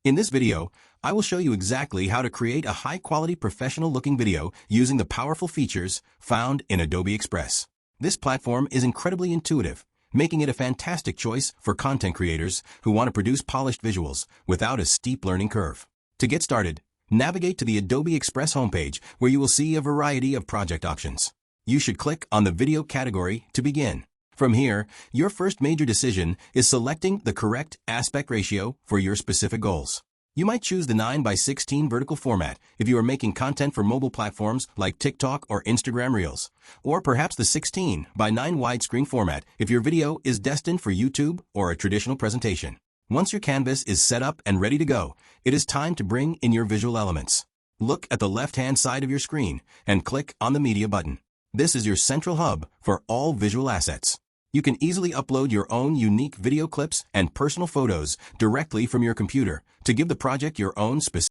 In this video, I will show you exactly how to create a high-quality professional-looking video using the powerful features found in Adobe Express. This platform is incredibly intuitive, making it a fantastic choice for content creators who want to produce polished visuals without a steep learning curve. To get started, navigate to the Adobe Express homepage where you will see a variety of project options. You should click on the video category to begin. From here, your first major decision is selecting the correct aspect ratio for your specific goals. You might choose the 9:16 vertical format if you are making content for mobile platforms like TikTok or Instagram Reels, or perhaps the 16:9 widescreen format if your video is destined for YouTube or a traditional presentation. Once your canvas is set up and ready to go, it is time to bring in your visual elements. Look at the left-hand side of your screen and click on the Media button. This is your central hub for all visual assets. You can easily upload your own unique video clips and personal photos directly from your computer to give the project your own specific